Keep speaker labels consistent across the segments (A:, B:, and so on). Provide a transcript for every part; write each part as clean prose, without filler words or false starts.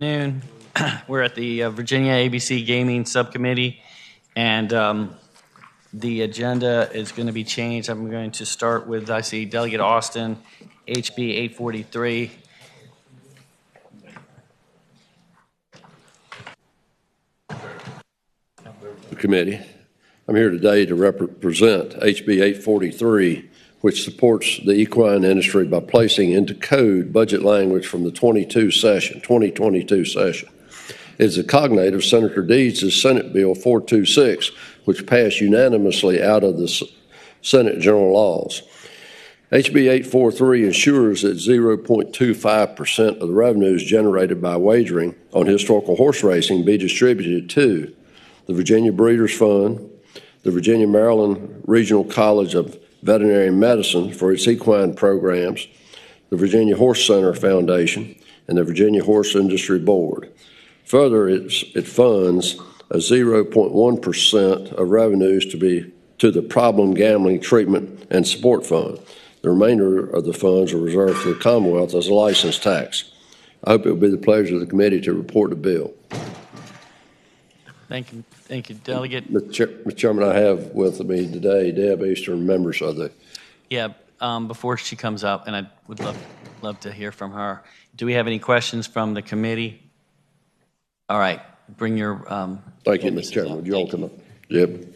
A: Afternoon. We're at the Virginia ABC Gaming Subcommittee, and the agenda is going to be changed. I'm going to start with, I see Delegate Austin, HB 843.
B: The committee. I'm here today to represent HB 843, which supports the equine industry by placing into code budget language from the 2022 session. It is a cognate of Senator Deeds' Senate Bill 426, which passed unanimously out of the Senate General Laws. HB 843 ensures that 0.25% of the revenues generated by wagering on historical horse racing be distributed to the Virginia Breeders' Fund, the Virginia Maryland Regional College of Veterinary Medicine for its equine programs, the Virginia Horse Center Foundation, and the Virginia Horse Industry Board. Further, it funds a 0.1% of revenues to the Problem Gambling Treatment and Support Fund. The remainder of the funds are reserved for the Commonwealth as a license tax. I hope it will be the pleasure of the committee to report the bill.
A: Thank you, Delegate.
B: Mr. Chairman, I have with me today Deb Eastern, members of the...
A: Yeah, before she comes up, and I would love to hear from her. Do we have any questions from the committee? All right, bring your...
B: Thank you, Mr. Chairman. Would you all come up? Deb.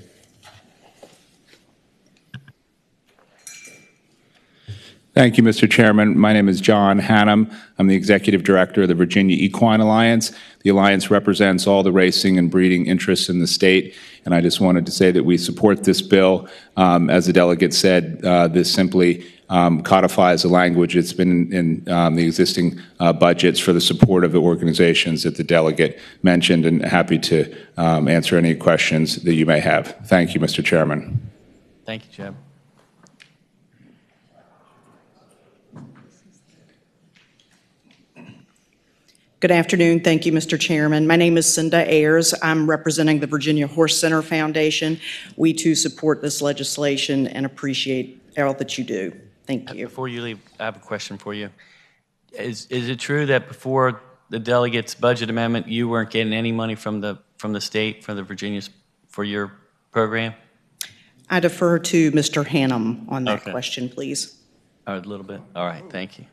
C: Thank you, Mr. Chairman. My name is John Hannum. I'm the Executive Director of the Virginia Equine Alliance. The Alliance represents all the racing and breeding interests in the state, and I just wanted to say that we support this bill. As the delegate said, this simply codifies the language that's been in the existing budgets for the support of the organizations that the delegate mentioned, and happy to answer any questions that you may have. Thank you, Mr. Chairman.
A: Thank you, Jeb.
D: Good afternoon. Thank you, Mr. Chairman. My name is Cinda Ayers. I'm representing the Virginia Horse Center Foundation. We too support this legislation and appreciate all that you do. Thank you.
A: Before you leave, I have a question for you. Is it true that before the delegate's budget amendment, you weren't getting any money from the state, from the Virginia's, for your program?
D: I defer to Mr. Hannum on that question, please.
A: A little bit. All right. Thank you.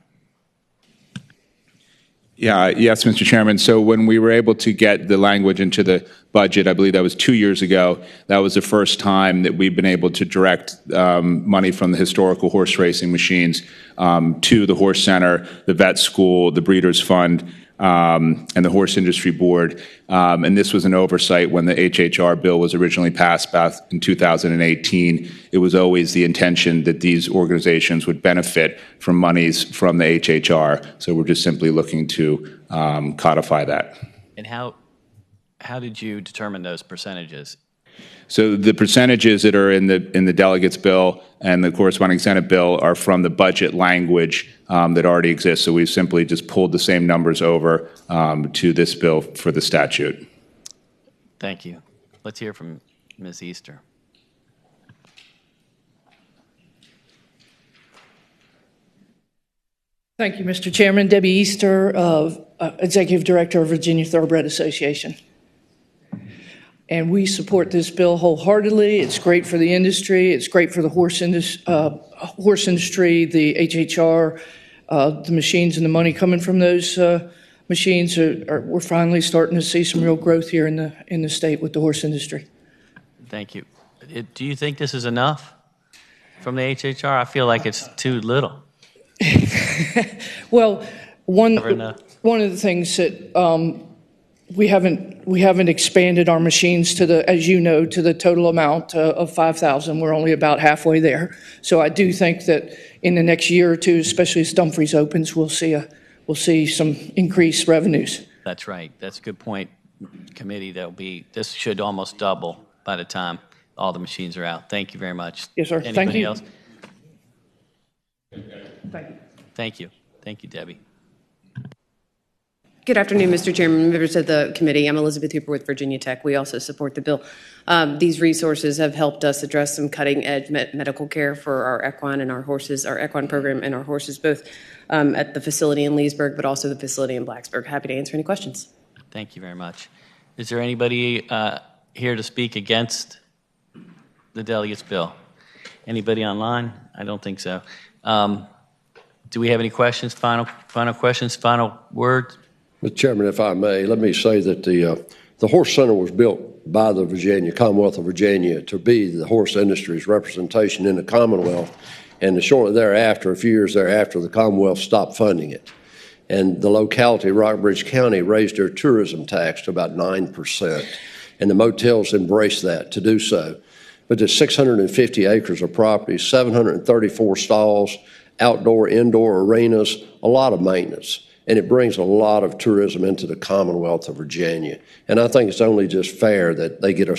C: Yeah, yes, Mr. Chairman. So when we were able to get the language into the budget, I believe that was 2 years ago, that was the first time that we've been able to direct money from the historical horse racing machines to the Horse Center, the Vet School, the Breeders' Fund, and the Horse Industry Board. And this was an oversight when the HHR bill was originally passed back in 2018. It was always the intention that these organizations would benefit from monies from the HHR. So we're just simply looking to codify that.
A: And how did you determine those percentages?
C: So the percentages that are in the delegates bill and the corresponding Senate bill are from the budget language that already exists. So we've simply just pulled the same numbers over to this bill for the statute.
A: Thank you. Let's hear from Ms. Easter.
E: Thank you, Mr. Chairman. Debbie Easter, Executive Director of Virginia Thoroughbred Association. And we support this bill wholeheartedly. It's great for the industry. It's great for the horse industry, the HHR, the machines and the money coming from those machines. We're finally starting to see some real growth here in the state with the horse industry.
A: Thank you. Do you think this is enough from the HHR? I feel like it's too little.
E: Well, one of the things that we haven't expanded our machines to the, as you know, to the total amount of 5,000. We're only about halfway there. So I do think that in the next year or two, especially as Dumfries opens, we'll see some increased revenues.
A: That's right. That's a good point, committee. This should almost double by the time all the machines are out. Thank you very much.
E: Yes, sir.
A: Anybody
E: Thank you.
A: else?
E: Thank you.
A: Thank you. Thank you, Debbie.
F: Good afternoon, Mr. Chairman, members of the committee. I'm Elizabeth Hooper with Virginia Tech. We also support the bill. These resources have helped us address some cutting-edge medical care for our equine and our horses, our equine program and our horses, both at the facility in Leesburg, but also the facility in Blacksburg. Happy to answer any questions.
A: Thank you very much. Is there anybody here to speak against the delegates' bill? Anybody online? I don't think so. Do we have any questions? Final questions? Final words?
B: Mr. Chairman, if I may, let me say that the Horse Center was built by the Commonwealth of Virginia to be the horse industry's representation in the Commonwealth, and shortly thereafter, a few years thereafter, the Commonwealth stopped funding it. And the locality, Rockbridge County, raised their tourism tax to about 9%, and the motels embraced that to do so. But there's 650 acres of property, 734 stalls, outdoor, indoor arenas, a lot of maintenance. And it brings a lot of tourism into the Commonwealth of Virginia. And I think it's only just fair that they get an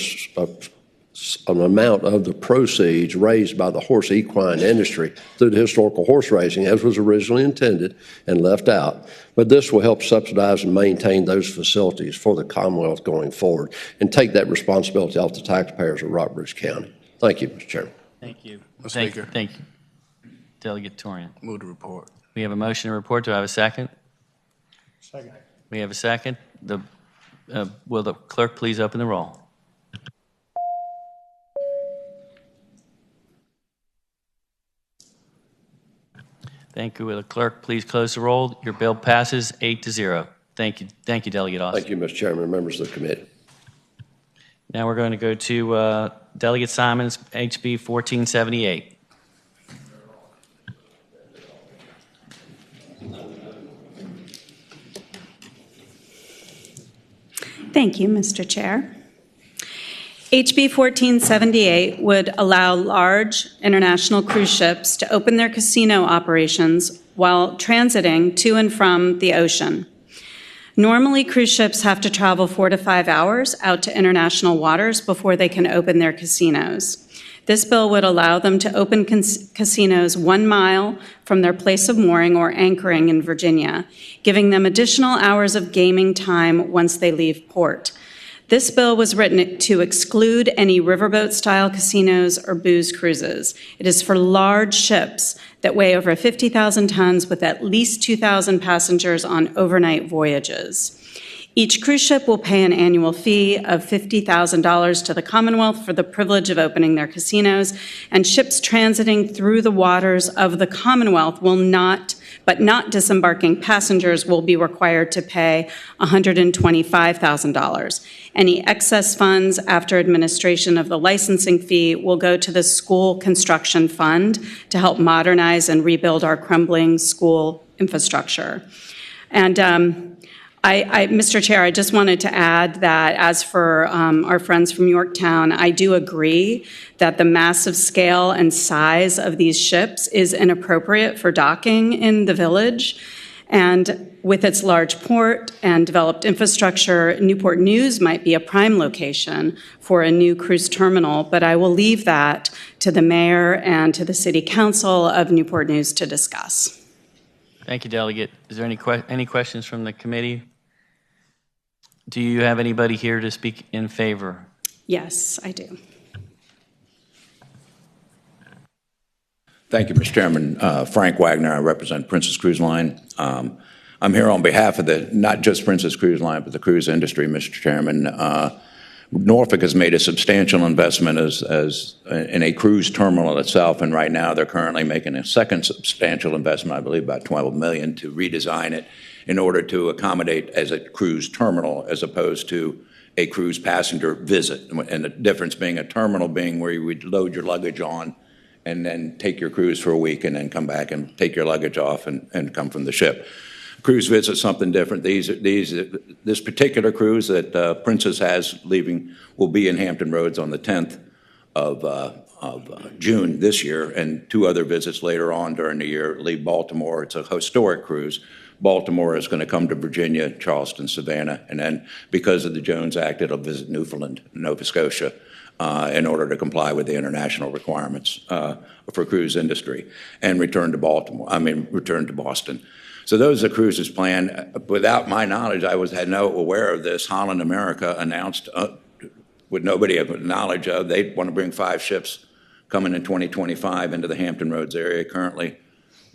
B: amount of the proceeds raised by the horse equine industry through the historical horse racing, as was originally intended and left out. But this will help subsidize and maintain those facilities for the Commonwealth going forward and take that responsibility off the taxpayers of Rockbridge County. Thank you, Mr. Chairman.
A: Thank you.
G: Mr. Speaker.
A: Thank you. Delegate Torian.
G: Move the report.
A: We have a motion to report. Do I have a second?
G: Second.
A: We have a second. Will the clerk please open the roll? Thank you. Will the clerk please close the roll? Your bill passes 8-0. Thank you. Thank you, Delegate Austin.
B: Thank you, Mr. Chairman and members of the committee.
A: Now we're going to go to Delegate Simons, HB 1478.
H: Thank you, Mr. Chair. HB 1478 would allow large international cruise ships to open their casino operations while transiting to and from the ocean. Normally, cruise ships have to travel 4 to 5 hours out to international waters before they can open their casinos. This bill would allow them to open casinos 1 mile from their place of mooring or anchoring in Virginia, giving them additional hours of gaming time once they leave port. This bill was written to exclude any riverboat-style casinos or booze cruises. It is for large ships that weigh over 50,000 tons with at least 2,000 passengers on overnight voyages. Each cruise ship will pay an annual fee of $50,000 to the Commonwealth for the privilege of opening their casinos, and ships transiting through the waters of the Commonwealth will not disembarking passengers will be required to pay $125,000. Any excess funds after administration of the licensing fee will go to the school construction fund to help modernize and rebuild our crumbling school infrastructure. And Mr. Chair, I just wanted to add that as for our friends from Yorktown, I do agree that the massive scale and size of these ships is inappropriate for docking in the village. And with its large port and developed infrastructure, Newport News might be a prime location for a new cruise terminal, but I will leave that to the mayor and to the city council of Newport News to discuss.
A: Thank you, Delegate. Is there any questions from the committee? Do you have anybody here to speak in favor?
H: Yes, I do.
I: Thank you, Mr. Chairman. Frank Wagner, I represent Princess Cruise Line. I'm here on behalf of not just Princess Cruise Line, but the cruise industry, Mr. Chairman. Norfolk has made a substantial investment in a cruise terminal itself, and right now they're currently making a second substantial investment, I believe about $12 million, to redesign it in order to accommodate as a cruise terminal as opposed to a cruise passenger visit. And the difference being a terminal being where you would load your luggage on and then take your cruise for a week and then come back and take your luggage off and come from the ship. Cruise visit's something different. This particular cruise that Princess has leaving will be in Hampton Roads on the 10th of June this year, and 2 other visits later on during the year leave Baltimore. It's a historic cruise. Baltimore is going to come to Virginia, Charleston, Savannah, and then because of the Jones Act, it'll visit Newfoundland, Nova Scotia, in order to comply with the international requirements for cruise industry, and return to Boston. So those are cruises planned. Without my knowledge, had no aware of this. Holland America announced, with nobody have knowledge of, they want to bring 5 ships coming in 2025 into the Hampton Roads area. Currently,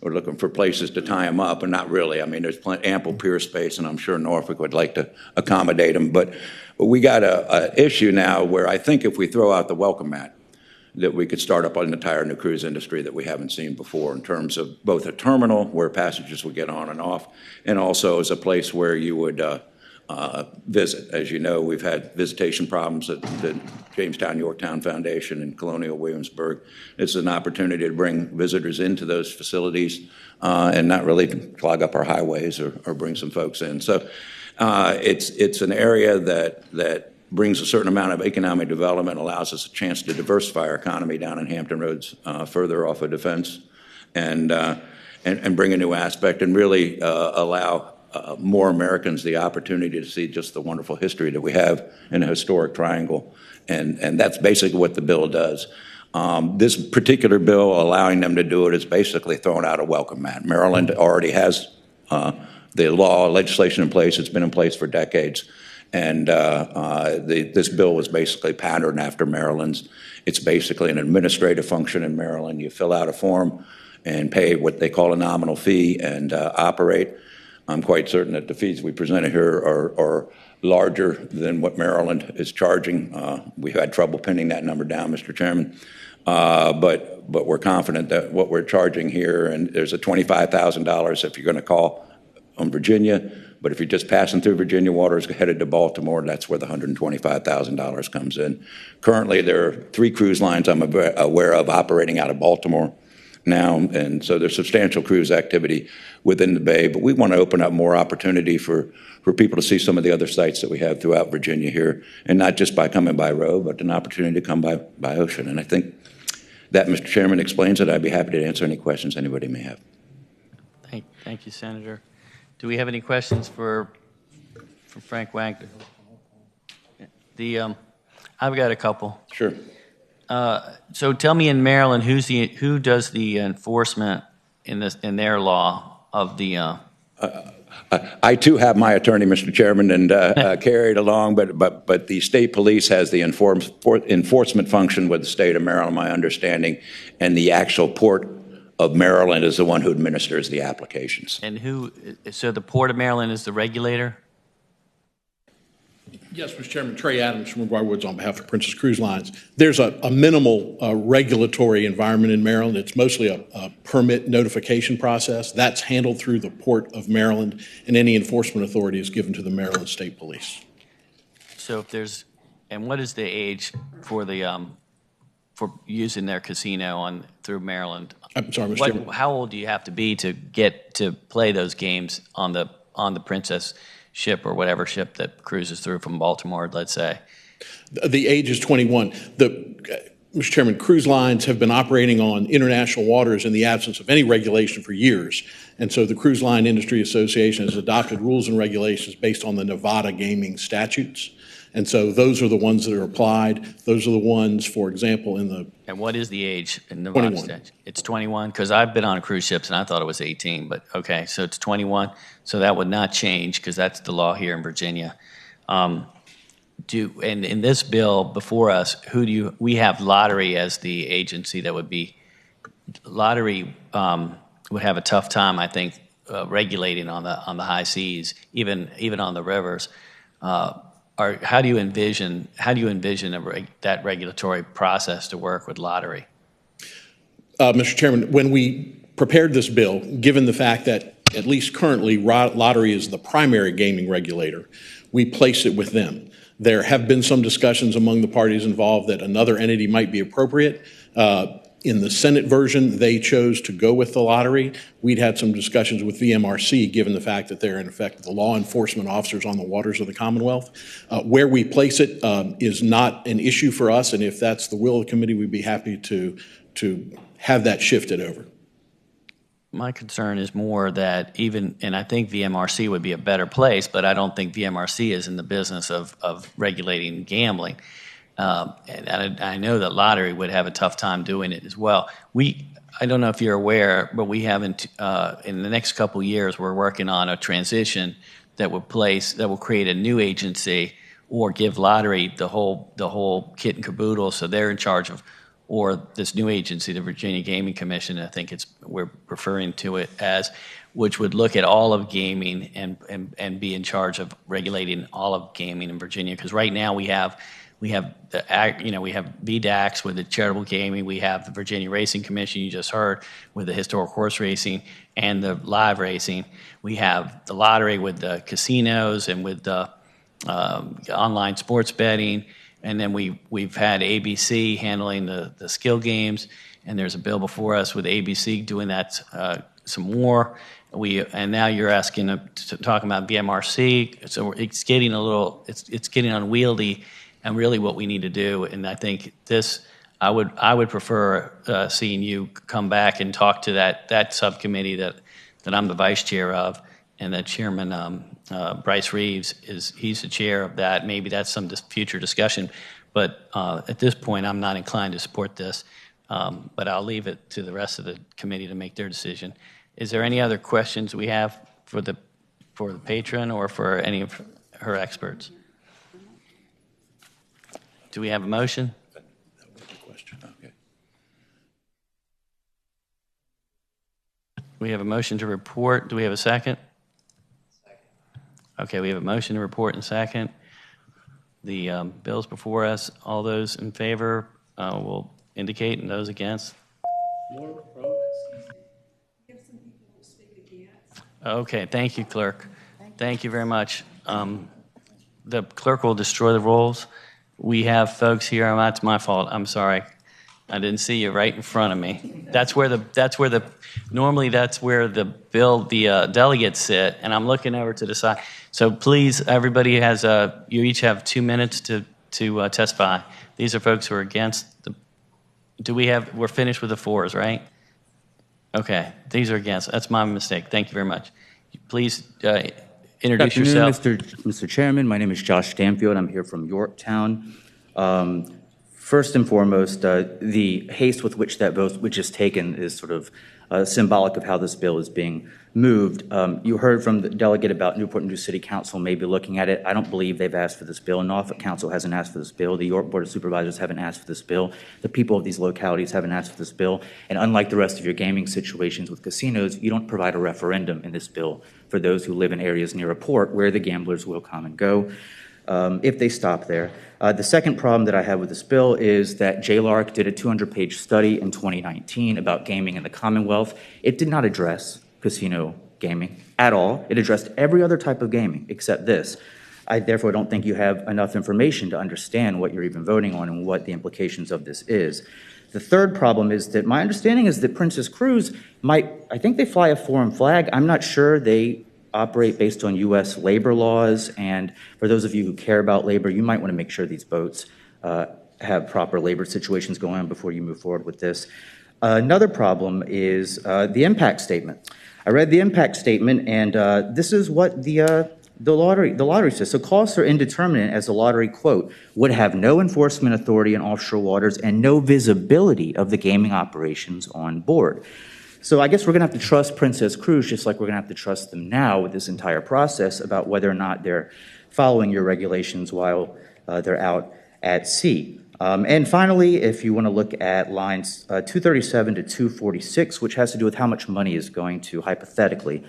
I: we're looking for places to tie them up, and not really. I mean, there's ample pier space, and I'm sure Norfolk would like to accommodate them. But we got a issue now where I think if we throw out the welcome mat, that we could start up an entire new cruise industry that we haven't seen before in terms of both a terminal where passengers would get on and off, and also as a place where you would visit. As you know, we've had visitation problems at the Jamestown Yorktown Foundation and Colonial Williamsburg. It's an opportunity to bring visitors into those facilities and not really clog up our highways or bring some folks in. So it's an area that brings a certain amount of economic development, allows us a chance to diversify our economy down in Hampton Roads, further off of Defense, and bring a new aspect and really allow more Americans the opportunity to see just the wonderful history that we have in a historic triangle. And that's basically what the bill does. This particular bill, allowing them to do it, is basically throwing out a welcome mat. Maryland already has the legislation in place. It's been in place for decades. And this bill was basically patterned after Maryland's. It's basically an administrative function in Maryland. You fill out a form and pay what they call a nominal fee and operate. I'm quite certain that the fees we presented here are larger than what Maryland is charging. We've had trouble pinning that number down, Mr. Chairman. But we're confident that what we're charging here, and there's a $25,000 if you're going to call on Virginia, but if you're just passing through Virginia waters headed to Baltimore, that's where the $125,000 comes in. Currently, there are 3 cruise lines I'm aware of operating out of Baltimore now, and so there's substantial cruise activity within the Bay, but we want to open up more opportunity for people to see some of the other sites that we have throughout Virginia here, and not just by coming by road, but an opportunity to come by ocean. And I think that, Mr. Chairman, explains it. I'd be happy to answer any questions anybody may have.
A: Thank you, Senator. Do we have any questions for Frank Wagner? I've got a couple.
I: Sure.
A: So tell me, in Maryland, who does the enforcement in their law of the?
I: I too have my attorney, Mr. Chairman, and carried along, but the state police has the enforcement function with the state of Maryland, my understanding, and the actual port of Maryland is the one who administers the applications.
A: And so the Port of Maryland is the regulator?
G: Yes, Mr. Chairman, Trey Adams from McGuire Woods on behalf of Princess Cruise Lines. There's a minimal regulatory environment in Maryland. It's mostly a permit notification process. That's handled through the Port of Maryland, and any enforcement authority is given to the Maryland State Police.
A: So and what is the age for using their casino through Maryland?
G: I'm sorry, Mr. Chairman.
A: How old do you have to be to get to play those games on the Princess ship or whatever ship that cruises through from Baltimore, let's say?
G: The age is 21. Mr. Chairman, cruise lines have been operating on international waters in the absence of any regulation for years. And so the Cruise Line Industry Association has adopted rules and regulations based on the Nevada gaming statutes. And so those are the ones that are applied. Those are the ones, for example, in the...
A: And what is the age in Nevada
G: 21.
A: statute? It's 21? Because I've been on cruise ships and I thought it was 18, but okay, so it's 21. So that would not change because that's the law here in Virginia. And in this bill before us, we have lottery as the agency that would be... Lottery would have a tough time, I think, regulating on the high seas, even on the rivers. How do you envision that regulatory process to work with lottery?
G: Mr. Chairman, when we prepared this bill, given the fact that at least currently lottery is the primary gaming regulator, we placed it with them. There have been some discussions among the parties involved that another entity might be appropriate. In the Senate version, they chose to go with the lottery. We'd had some discussions with VMRC, given the fact that they're, in effect, the law enforcement officers on the waters of the Commonwealth. Where we place it is not an issue for us, and if that's the will of the committee, we'd be happy to have that shifted over.
A: My concern is more that and I think VMRC would be a better place, but I don't think VMRC is in the business of regulating gambling. And I know that lottery would have a tough time doing it as well. I don't know if you're aware, but we haven't, in the next couple years, we're working on a transition that will create a new agency or give lottery the whole kit and caboodle, so they're in charge of, or this new agency, the Virginia Gaming Commission, I think we're referring to it as, which would look at all of gaming and be in charge of regulating all of gaming in Virginia. Because right now we have VDAX with the charitable gaming, we have the Virginia Racing Commission you just heard with the historic horse racing and the live racing. We have the lottery with the casinos and with the online sports betting, and then we've had ABC handling the skill games, and there's a bill before us with ABC doing that some more. And now you're asking to talk about VMRC, so it's getting it's getting unwieldy. And really what we need to do, and I think I would prefer seeing you come back and talk to that subcommittee that I'm the vice chair of, and that Chairman Bryce Reeves he's the chair of that. Maybe that's some future discussion, but at this point I'm not inclined to support this, but I'll leave it to the rest of the committee to make their decision. Is there any other questions we have for the patron or for any of her experts? Do we have a motion?
I: That was the question. Okay.
A: We have a motion to report. Do we have a second? Second. Okay, we have a motion to report and second. The bill's before us. All those in favor will indicate, and those against. Okay, thank you, clerk. Thank you very much. The clerk will destroy the rolls. We have folks here. That's my fault. I'm sorry. I didn't see you right in front of me. Normally that's where the delegates sit, and I'm looking over to the side. So please, everybody you each have 2 minutes to testify. These are folks who are against we're finished with the fours, right? Okay, these are against. That's my mistake. Thank you very much. Please introduce yourself.
J: Mr. Chairman, my name is Josh Stanfield. I'm here from Yorktown. First and foremost, the haste with which that vote which is taken is sort of symbolic of how this bill is being moved. You heard from the delegate about Newport News City Council maybe looking at it. I don't believe they've asked for this bill. Norfolk Council hasn't asked for this bill. The York Board of Supervisors haven't asked for this bill. The people of these localities haven't asked for this bill. And unlike the rest of your gaming situations with casinos, you don't provide a referendum in this bill for those who live in areas near a port where the gamblers will come and go if they stop there. The second problem that I have with this bill is that JLARC did a 200-page study in 2019 about gaming in the Commonwealth. It did not address casino gaming at all. It addressed every other type of gaming except this. I therefore don't think you have enough information to understand what you're even voting on and what the implications of this is. The third problem is that my understanding is that Princess Cruise I think they fly a foreign flag. I'm not sure they operate based on U.S. labor laws, and for those of you who care about labor, you might want to make sure these boats have proper labor situations going on before you move forward with this. Another problem is the impact statement. I read the impact statement, and this is what the lottery says. So costs are indeterminate as the lottery, quote, would have no enforcement authority in offshore waters and no visibility of the gaming operations on board. So I guess we're going to have to trust Princess Cruise just like we're going to have to trust them now with this entire process about whether or not they're following your regulations while they're out at sea. And finally, if you want to look at lines 237 to 246, which has to do with how much money is going to hypothetically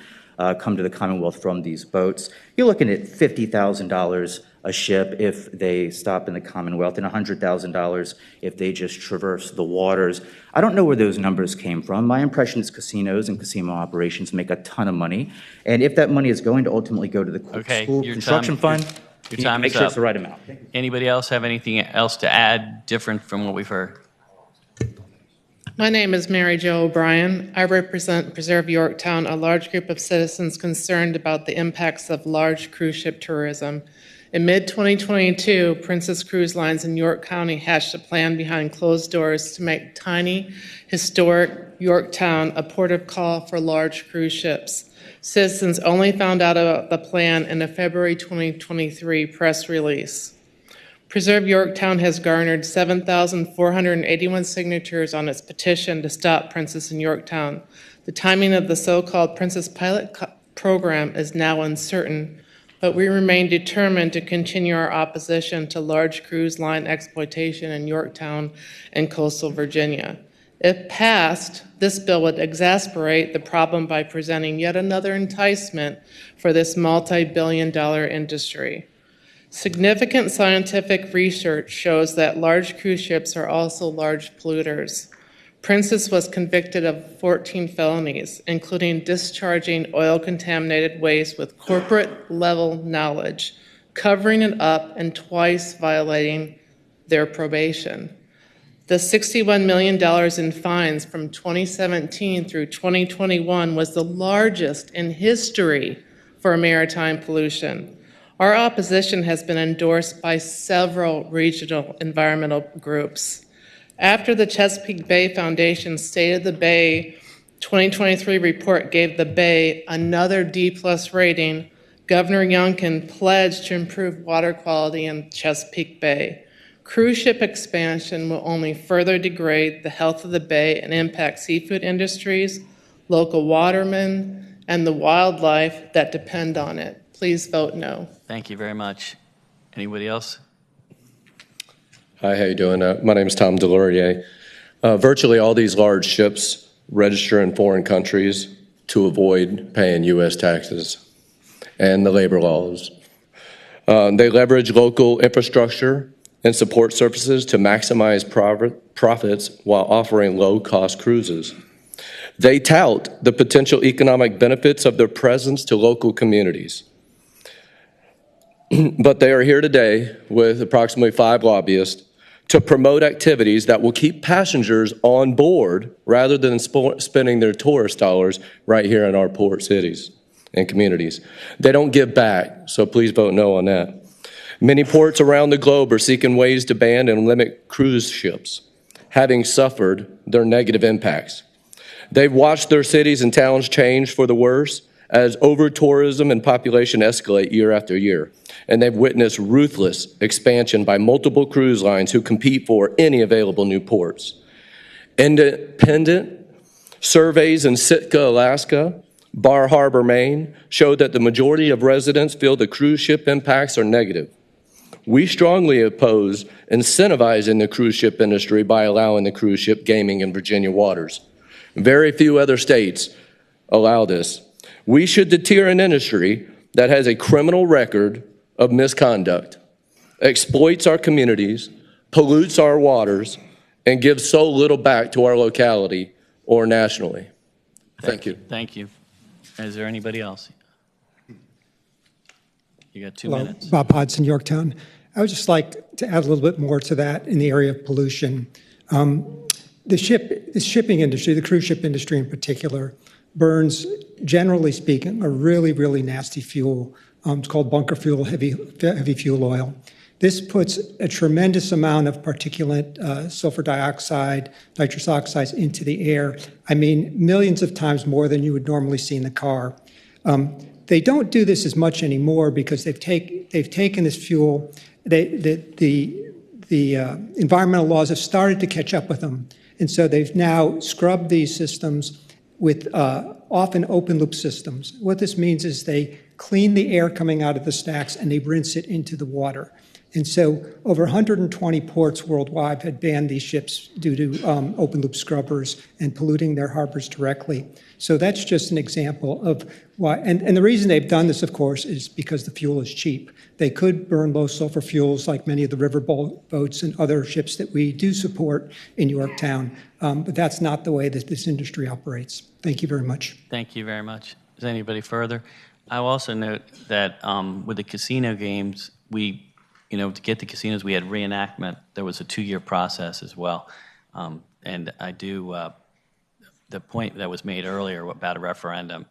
J: come to the Commonwealth from these boats, you're looking at $50,000 a ship if they stop in the Commonwealth and $100,000 if they just traverse the waters. I don't know where those numbers came from. My impression is casinos and casino operations make a ton of money. And if that money is going to ultimately go to the school construction fund,
A: your time
J: make
A: is
J: sure
A: up.
J: it's the right amount.
A: Anybody else have anything else to add different from what we've heard?
K: My name is Mary Jo O'Brien. I represent Preserve Yorktown, a large group of citizens concerned about the impacts of large cruise ship tourism. In mid-2022, Princess Cruise Lines in York County hatched a plan behind closed doors to make tiny, historic Yorktown a port of call for large cruise ships. Citizens only found out about the plan in a February 2023 press release. Preserve Yorktown has garnered 7,481 signatures on its petition to stop Princess in Yorktown. The timing of the so-called Princess Pilot program is now uncertain, but we remain determined to continue our opposition to large cruise line exploitation in Yorktown and coastal Virginia. If passed, this bill would exacerbate the problem by presenting yet another enticement for this multi-billion-dollar industry. Significant scientific research shows that large cruise ships are also large polluters. Princess was convicted of 14 felonies, including discharging oil-contaminated waste with corporate-level knowledge, covering it up, and twice violating their probation. The $61 million in fines from 2017 through 2021 was the largest in history for maritime pollution. Our opposition has been endorsed by several regional environmental groups. After the Chesapeake Bay Foundation State of the Bay 2023 report gave the Bay another D+ rating, Governor Youngkin pledged to improve water quality in Chesapeake Bay. Cruise ship expansion will only further degrade the health of the Bay and impact seafood industries, local watermen, and the wildlife that depend on it. Please vote no.
A: Thank you very much. Anybody else?
L: Hi, how you doing? My name is Tom Delorier. Virtually all these large ships register in foreign countries to avoid paying U.S. taxes and the labor laws. They leverage local infrastructure and support services to maximize profits while offering low-cost cruises. They tout the potential economic benefits of their presence to local communities. But they are here today with approximately 5 lobbyists to promote activities that will keep passengers on board rather than spending their tourist dollars right here in our port cities and communities. They don't give back, so please vote no on that. Many ports around the globe are seeking ways to ban and limit cruise ships, having suffered their negative impacts. They've watched their cities and towns change for the worse as over-tourism and population escalate year after year. And they've witnessed ruthless expansion by multiple cruise lines who compete for any available new ports. Independent surveys in Sitka, Alaska, Bar Harbor, Maine, show that the majority of residents feel the cruise ship impacts are negative. We strongly oppose incentivizing the cruise ship industry by allowing the cruise ship gaming in Virginia waters. Very few other states allow this. We should deter an industry that has a criminal record of misconduct, exploits our communities, pollutes our waters, and gives so little back to our locality or nationally. Thank you.
A: Thank you. Is there anybody else? You got 2
M: Hello,
A: minutes.
M: Bob Hodson, Yorktown. I would just like to add a little bit more to that in the area of pollution. The shipping industry, the cruise ship industry in particular, burns, generally speaking, a really, really nasty fuel. It's called bunker fuel, heavy fuel oil. This puts a tremendous amount of particulate sulfur dioxide, nitrous oxides into the air. I mean, millions of times more than you would normally see in the car. They don't do this as much anymore because they've taken this fuel. The environmental laws have started to catch up with them, and so they've now scrubbed these systems with often open loop systems. What this means is they clean the air coming out of the stacks and they rinse it into the water. And so over 120 ports worldwide had banned these ships due to open loop scrubbers and polluting their harbors directly. So that's just an example of why. And the reason they've done this, of course, is because the fuel is cheap. They could burn low sulfur fuels like many of the river boats and other ships that we do support in Yorktown. But that's not the way that this industry operates. Thank you very much.
A: Thank you very much. Is anybody further? I will also note that with the casino games, to get the casinos, we had reenactment. There was a 2-year process as well. And I do, the point that was made earlier about a referendum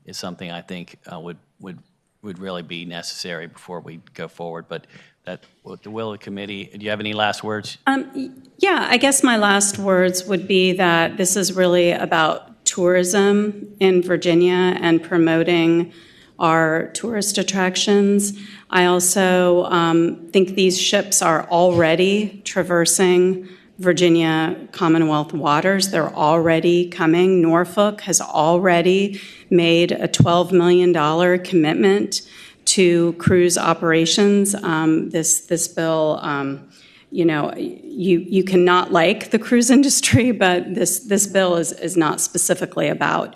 A: is something I think would really be necessary before we go forward. But that, with the will of the committee, do you have any last words?
H: Yeah, I guess my last words would be that this is really about tourism in Virginia and promoting are tourist attractions. I also think these ships are already traversing Virginia Commonwealth waters. They're already coming. Norfolk has already made a $12 million commitment to cruise operations. This bill, you cannot like the cruise industry, but this bill is not specifically about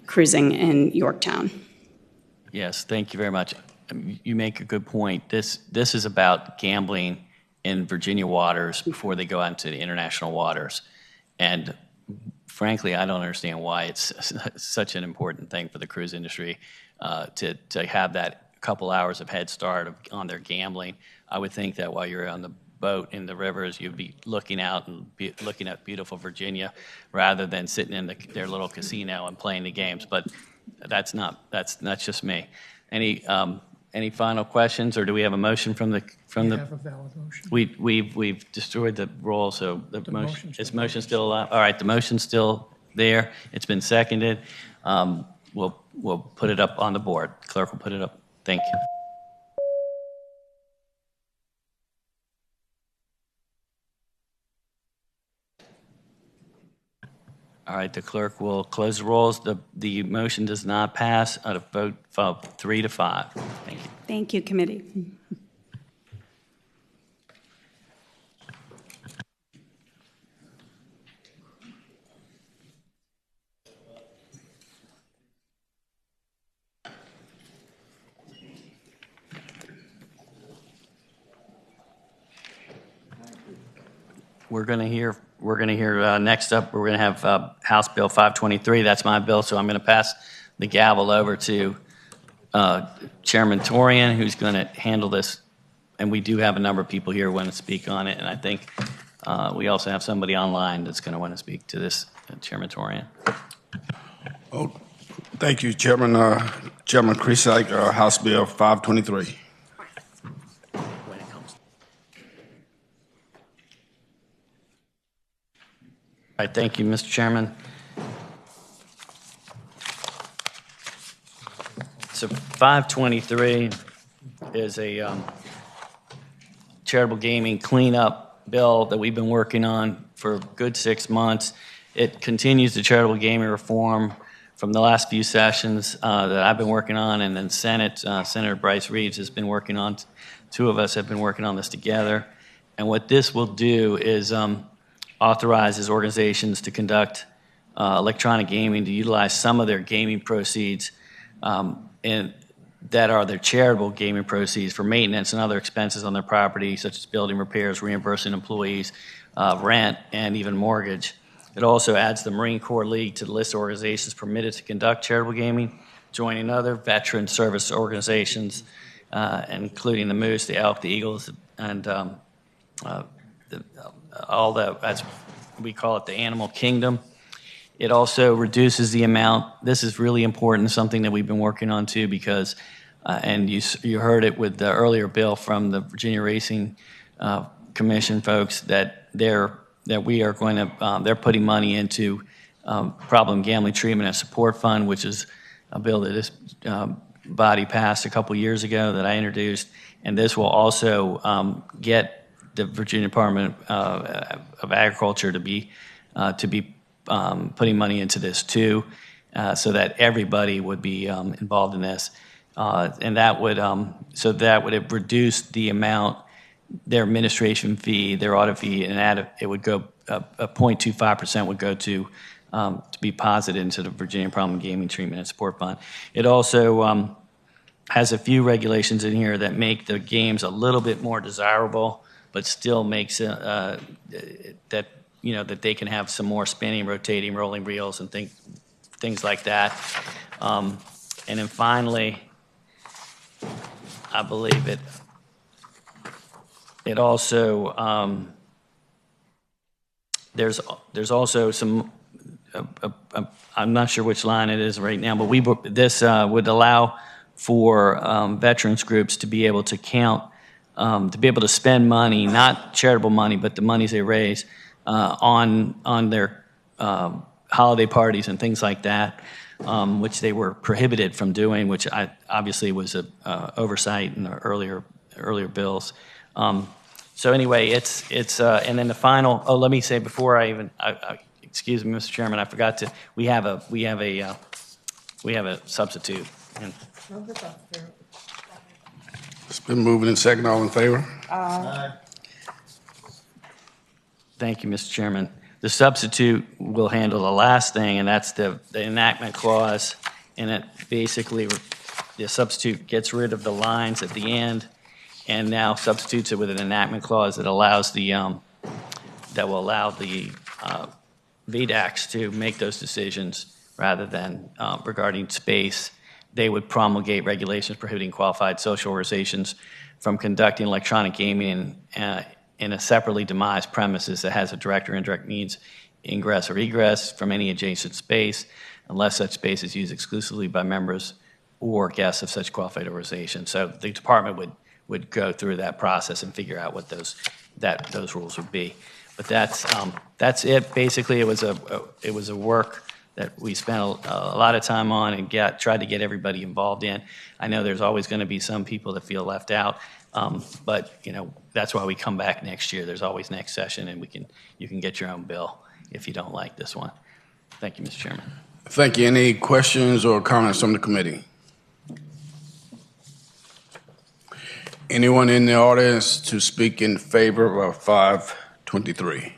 H: cruising in Yorktown.
A: Yes, thank you very much. You make a good point. This is about gambling in Virginia waters before they go out into the international waters. And frankly, I don't understand why it's such an important thing for the cruise industry to have that couple hours of head start on their gambling. I would think that while you're on the boat in the rivers, you'd be looking out and looking at beautiful Virginia rather than sitting in their little casino and playing the games. But that's just me. Any final questions, or do we have a motion from the?
N: We have a valid motion.
A: We've destroyed the roll, so the motion is motion still alive? All right, the motion's still there. It's been seconded. We'll put it up on the board. Clerk will put it up. Thank you. All right, the clerk will close the rolls. The motion does not pass at a vote of 3 to 5. Thank you.
H: Thank you, committee.
A: We're going to hear next up, we're going to have House Bill 523. That's my bill, so I'm going to pass the gavel over to Chairman Torian, who's going to handle this. And we do have a number of people here who want to speak on it, and I think we also have somebody online that's going to want to speak to this, Chairman Torian.
O: Oh, thank you, Chairman. Chairman Krisak, House Bill 523.
A: All right, thank you, Mr. Chairman. So 523 is a charitable gaming cleanup bill that we've been working on for a good 6 months. It continues the charitable gaming reform from the last few sessions that I've been working on, and then Senator Bryce Reeves has been working on. Two of us have been working on this together. And what this will do is authorizes organizations to conduct electronic gaming to utilize some of their gaming proceeds and that are their charitable gaming proceeds for maintenance and other expenses on their property, such as building repairs, reimbursing employees, rent, and even mortgage. It also adds the Marine Corps League to the list of organizations permitted to conduct charitable gaming, joining other veteran service organizations, including the Moose, the Elk, the Eagles, and all the, as we call it, the animal kingdom. It also reduces the amount. This is really important, something that we've been working on too, because, and you heard it with the earlier bill from the Virginia Racing Commission folks, that we are going to, they're putting money into problem gambling treatment and support fund, which is a bill that this body passed a couple years ago that I introduced, and this will also get the Virginia Department of Agriculture to be putting money into this too, so that everybody would be involved in this, and that would have reduced the amount, their administration fee, their audit fee, and it would go a 0.25% would go to be posited into the Virginia Problem Gaming Treatment and Support Fund. It also has a few regulations in here that make the games a little bit more desirable, but still makes that that they can have some more spinning, rotating, rolling reels and things like that. And then finally, I believe it also there's also some I'm not sure which line it is right now, but this would allow for veterans groups to be able to count. To be able to spend money, not charitable money, but the monies they raise on their holiday parties and things like that. which they were prohibited from doing, which obviously was a oversight in the earlier bills. So anyway, it's and then the final. Oh, let me say before excuse me, Mr. Chairman, I forgot to. We have a substitute. And
O: It's been moved and second. All in favor?
A: Thank you, Mr. Chairman. The substitute will handle the last thing, and that's the enactment clause. And it basically, the substitute gets rid of the lines at the end, and now substitutes it with an enactment clause that allows that will allow the VDACs to make those decisions rather than regarding space. They would promulgate regulations prohibiting qualified social organizations from conducting electronic gaming in a separately demised premises that has a direct or indirect means ingress or egress from any adjacent space, unless such space is used exclusively by members or guests of such qualified organization. So the department would go through that process and figure out what those rules would be. But that's it. Basically, it was a work that we spent a lot of time on and tried to get everybody involved in. I know there's always going to be some people that feel left out, but that's why we come back next year. There's always next session, and you can get your own bill if you don't like this one. Thank you, Mr. Chairman.
O: Thank you. Any questions or comments from the committee? Anyone in the audience to speak in favor of 523?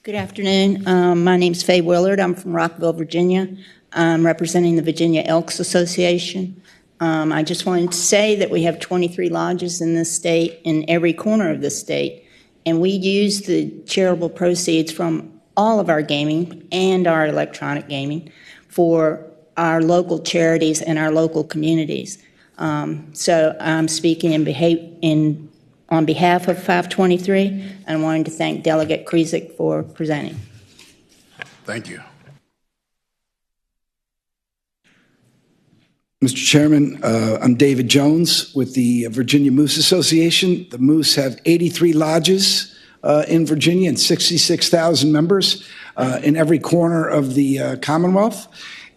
N: Good afternoon. My name's Faye Willard. I'm from Rockville, Virginia. I'm representing the Virginia Elks Association. I just wanted to say that we have 23 lodges in this state, in every corner of this state, and we use the charitable proceeds from all of our gaming and our electronic gaming for our local charities and our local communities. So I'm speaking on behalf of 523, and wanted to thank Delegate Krizik for presenting.
O: Thank you.
P: Mr. Chairman, I'm David Jones with the Virginia Moose Association. The Moose have 83 lodges in Virginia and 66,000 members in every corner of the Commonwealth.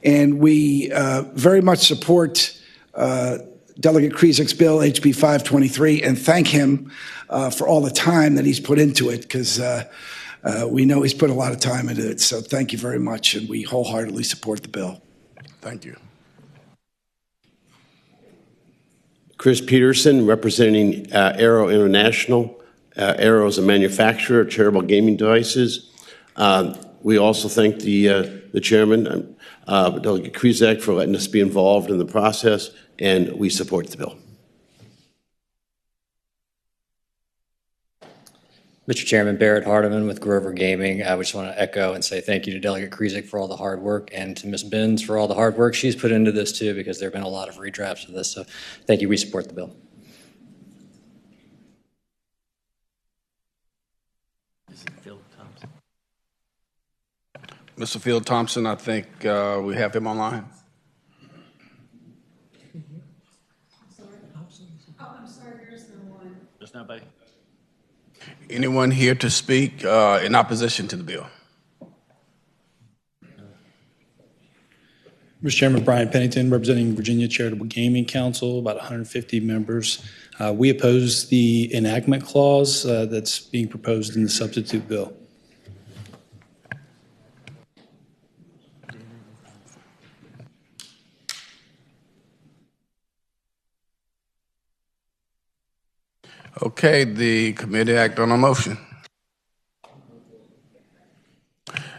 P: And we very much support Delegate Krizik's bill, HB 523, and thank him for all the time that he's put into it, because we know he's put a lot of time into it. So thank you very much, and we wholeheartedly support the bill.
O: Thank you.
Q: Chris Peterson, representing Arrow International. Arrow is a manufacturer of charitable gaming devices. We also thank the chairman, Delegate Krizik, for letting us be involved in the process, and we support the bill.
R: Mr. Chairman, Barrett Hardiman with Grover Gaming. I just want to echo and say thank you to Delegate Krizik for all the hard work, and to Ms. Benz for all the hard work she's put into this too, because there have been a lot of redrafts of this. So thank you. We support the bill.
O: Mr. Field Thompson, I think we have him online.
A: There's nobody.
O: Anyone here to speak in opposition to the bill?
S: Mr. Chairman, Brian Pennington, representing Virginia Charitable Gaming Council, about 150 members. We oppose the enactment clause that's being proposed in the substitute bill.
O: Okay, the committee act on a motion.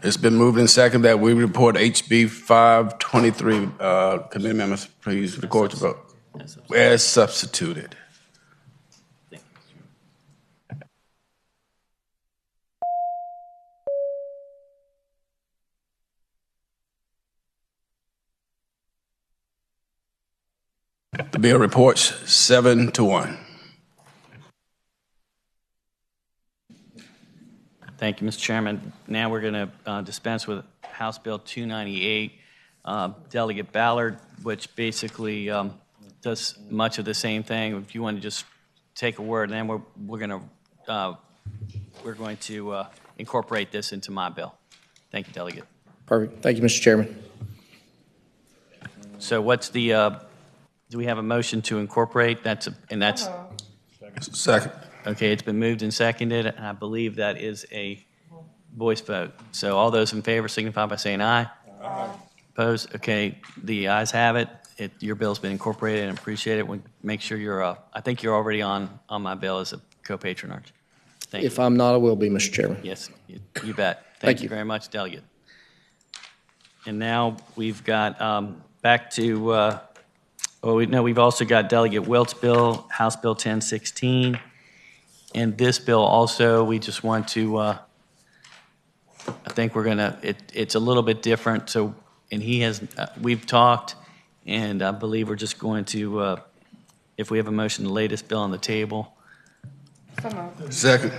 O: It's been moved and seconded that we report HB 523. Committee members, please record your vote. As substituted. The bill reports 7-1.
A: Thank you, Mr. Chairman. Now we're going to dispense with House Bill 298, Delegate Ballard, which basically does much of the same thing. If you want to just take a word, and then we're going to incorporate this into my bill. Thank you, Delegate.
T: Perfect. Thank you, Mr. Chairman.
A: So what's the, do we have a motion to incorporate? That's
O: Second.
A: Okay, it's been moved and seconded, and I believe that is a voice vote. So all those in favor signify by saying aye. Aye. Opposed? Okay, the ayes have it. Your bill's been incorporated, and appreciate it. We'll make sure you're, I think you're already on my bill as a co-patronage. Thank
T: If I'm not, I will be, Mr. Chairman.
A: Yes, you bet.
T: Thank
A: You
T: you.
A: very much, Delegate. And now we've got back to, we've also got Delegate Wilt's bill, House Bill 1016. And this bill also, we just want to, I think we're going to, it's a little bit different. So, and he has, we've talked, and I believe we're just going to, if we have a motion to lay this bill on the table.
O: Second.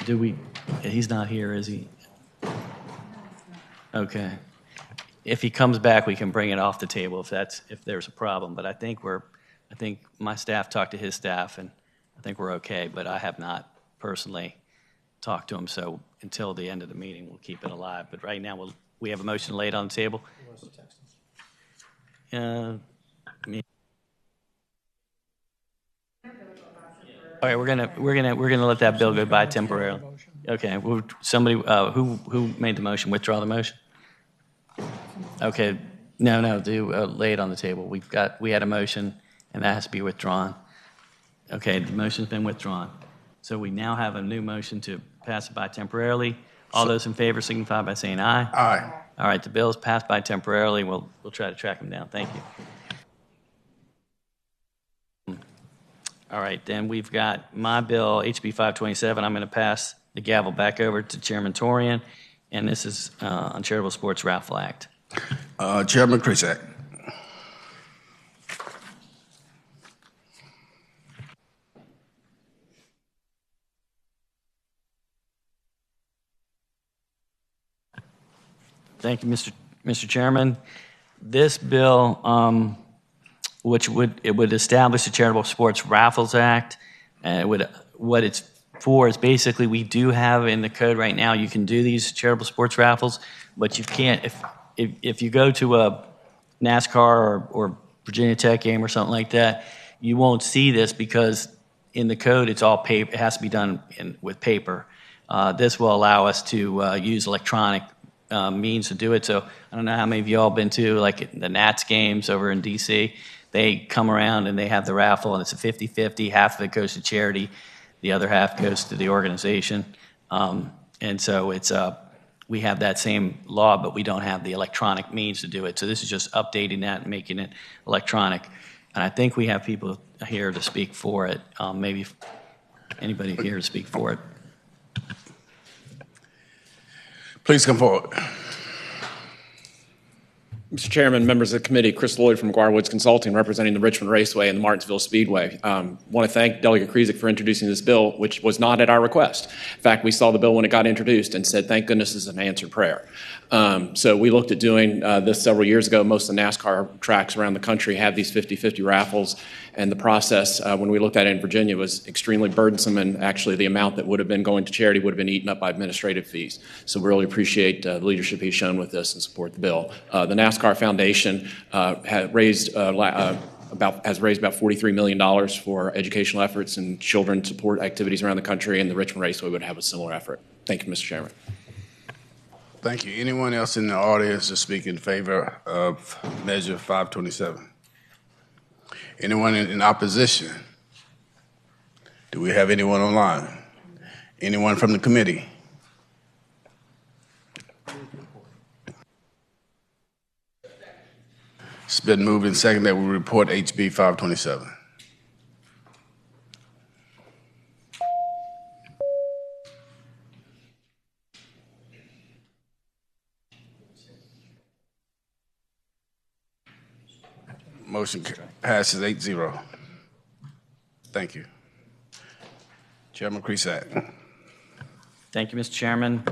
A: Do we, he's not here, is he? Okay. If he comes back, we can bring it off the table if there's a problem. But I think my staff talked to his staff, and I think we're okay. But I have not personally talked to him, so until the end of the meeting, we'll keep it alive. But right now, we have a motion laid on the table. All right, we're gonna let that bill go by temporarily. Okay, somebody who made the motion? Withdraw the motion. Okay, no, lay it on the table. We had a motion, and that has to be withdrawn. Okay, the motion's been withdrawn. So we now have a new motion to pass it by temporarily. All those in favor signify by saying aye.
O: Aye.
A: All right, the bill is passed by temporarily. We'll try to track him down. Thank you. All right, then we've got my bill, HB 527. I'm going to pass the gavel back over to Chairman Torian, and this is on Charitable Sports Raffle Act.
O: Chairman Krisak.
A: Thank you, Mr. Chairman. This bill, which would establish the Charitable Sports Raffles Act, what it's for is basically we do have in the code right now you can do these charitable sports raffles, but you can't if you go to a NASCAR or Virginia Tech game or something like that, you won't see this because in the code it's all paper. It has to be done with paper. This will allow us to use electronic means to do it. So I don't know how many of you all been to like the Nats games over in DC. They come around and they have the raffle, and it's a 50-50. Half of it goes to charity, the other half goes to the organization. And so it's we have that same law, but we don't have the electronic means to do it. So this is just updating that and making it electronic. And I think we have people here to speak for it. Maybe anybody here to speak for it.
O: Please come forward.
T: Mr. Chairman, members of the committee, Chris Lloyd from McGuire Woods Consulting, representing the Richmond Raceway and the Martinsville Speedway. Want to thank Delegate Krizik for introducing this bill, which was not at our request. In fact, we saw the bill when it got introduced and said, thank goodness this is an answered prayer. So we looked at doing this several years ago. Most of the NASCAR tracks around the country have these 50-50 raffles, and the process, when we looked at it in Virginia, was extremely burdensome, and actually the amount that would have been going to charity would have been eaten up by administrative fees. So we really appreciate the leadership he's shown with this and support the bill. The NASCAR Foundation has raised about $43 million for educational efforts and children support activities around the country, and the Richmond Raceway would have a similar effort. Thank you, Mr. Chairman.
O: Thank you. Anyone else in the audience to speak in favor of Measure 527? Anyone in opposition? Do we have anyone online? Anyone from the committee? It's been moved and seconded that we report HB 527. Motion passes 8-0. Thank you. Chairman Krisak.
A: Thank you, Mr. Chairman.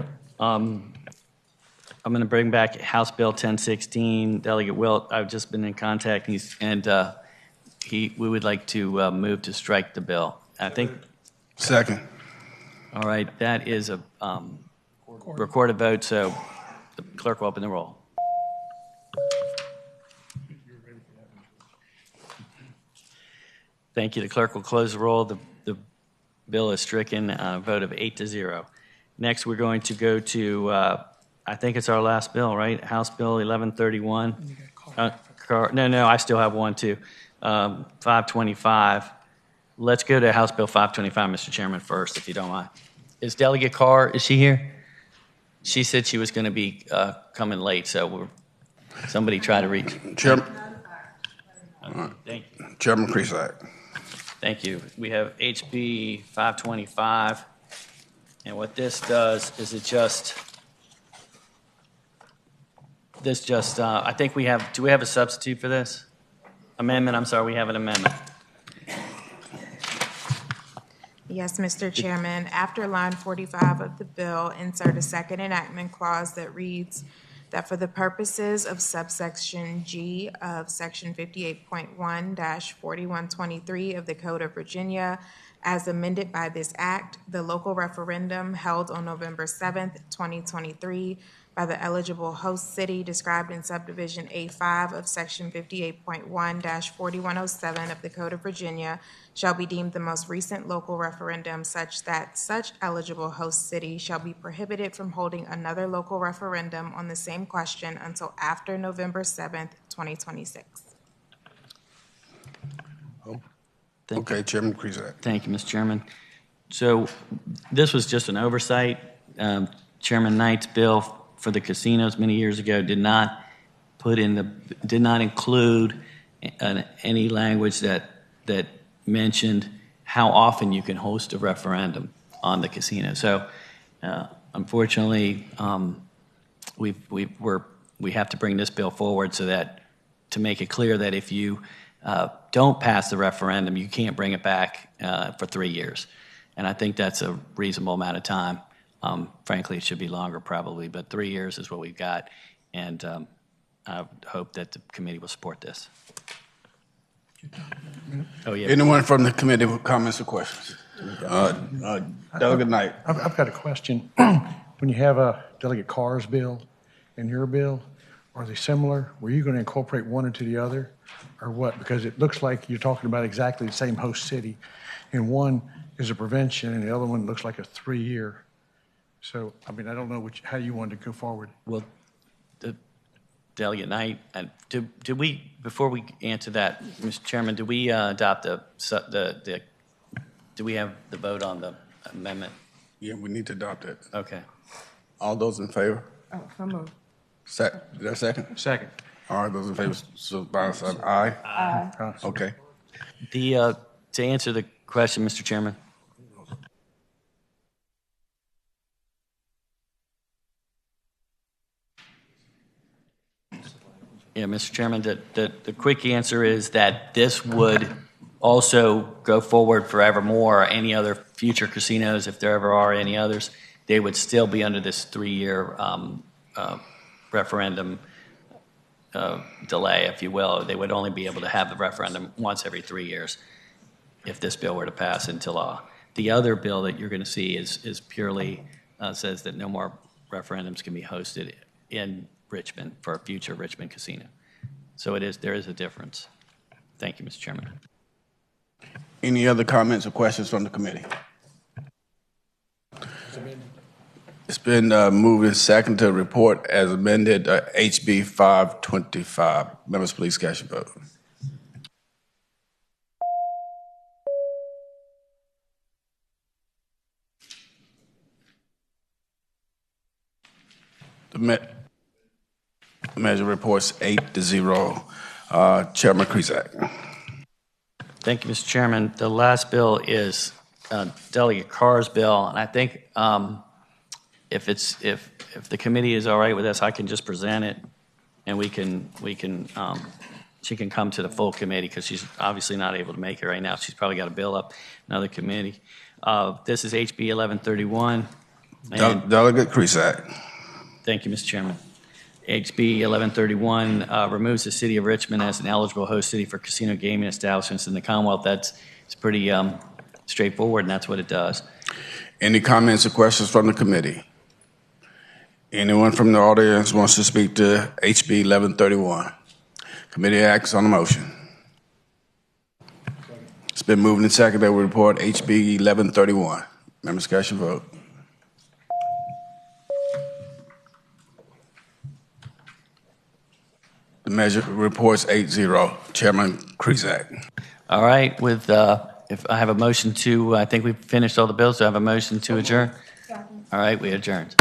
A: I'm going to bring back House Bill 1016. Delegate Wilt, I've just been in contact, we would like to move to strike the bill. I think.
O: Second.
A: All right, that is a recorded vote, so the clerk will open the roll. Thank you. The clerk will close the roll. The bill is stricken, a vote of 8-0. Next, we're going to go to, I think it's our last bill, right? House Bill 1131. No, I still have one too. 525. Let's go to House Bill 525, Mr. Chairman, first, if you don't mind. Is Delegate Carr, is she here? She said she was going to be coming late, so somebody try to reach.
O: Chairman.
A: Thank you.
O: Chairman Krisak.
A: Thank you. We have HB 525, and what this does is I think do we have a substitute for this? Amendment, I'm sorry, we have an amendment.
U: Yes, Mr. Chairman. After line 45 of the bill, insert a second enactment clause that reads that for the purposes of subsection G of section 58.1-4123 of the Code of Virginia, as amended by this act, the local referendum held on November 7th, 2023, by the eligible host city described in subdivision A5 of section 58.1-4107 of the Code of Virginia shall be deemed the most recent local referendum such that such eligible host city shall be prohibited from holding another local referendum on the same question until after November 7th, 2026.
O: Okay, Chairman Krisak.
A: Thank you, Mr. Chairman. So this was just an oversight. Chairman Knight's bill for the casinos many years ago did not include any language that mentioned how often you can host a referendum on the casino. So unfortunately, we have to bring this bill forward so that to make it clear that if you don't pass the referendum, you can't bring it back for 3 years. And I think that's a reasonable amount of time. Frankly, it should be longer probably, but 3 years is what we've got. And I hope that the committee will support this. Oh, yeah.
O: Anyone from the committee with comments or questions? Delegate Knight.
V: I've got a question. When you have a Delegate Carr's bill and your bill, are they similar? Were you going to incorporate one into the other or what? Because it looks like you're talking about exactly the same host city. And one is a prevention and the other one looks like a 3-year. So, I mean, I don't know how you wanted to go forward.
A: Well, Delegate Knight, did we, before we answer that, Mr. Chairman, did we adopt do we have the vote on the amendment?
O: Yeah, we need to adopt it.
A: Okay.
O: All those in favor?
U: Oh, so moved.
O: Is that second?
V: Second.
O: All right, those in favor, so by sign aye.
U: Aye.
O: Okay.
A: To answer the question, Mr. Chairman. Yeah, Mr. Chairman, the quick answer is that this would also go forward forevermore. Any other future casinos, if there ever are any others, they would still be under this 3-year referendum delay, if you will. They would only be able to have the referendum once every 3 years if this bill were to pass into law. The other bill that you're going to see is purely says that no more referendums can be hosted in Richmond for a future Richmond casino. So there is a difference. Thank you, Mr. Chairman.
O: Any other comments or questions from the committee? It's been moved and seconded to report as amended HB 525. Members, please cast your vote. The measure reports 8-0. Chairman Krisak.
A: Thank you, Mr. Chairman. The last bill is Delegate Carr's bill, and I think if the committee is all right with this, I can just present it, and she can come to the full committee because she's obviously not able to make it right now. She's probably got to bill up another committee. This is HB 1131.
O: Delegate Krisak.
A: Thank you, Mr. Chairman. HB 1131 removes the city of Richmond as an eligible host city for casino gaming establishments in the Commonwealth. It's pretty straightforward, and that's what it does.
O: Any comments or questions from the committee? Anyone from the audience wants to speak to HB 1131? Committee acts on the motion. It's been moved and seconded that we report HB 1131. Member discussion vote. The measure reports 8-0. Chairman Krizak.
A: All right, if I have a motion to, I think we've finished all the bills. Do I have a motion to adjourn? All right, we adjourned.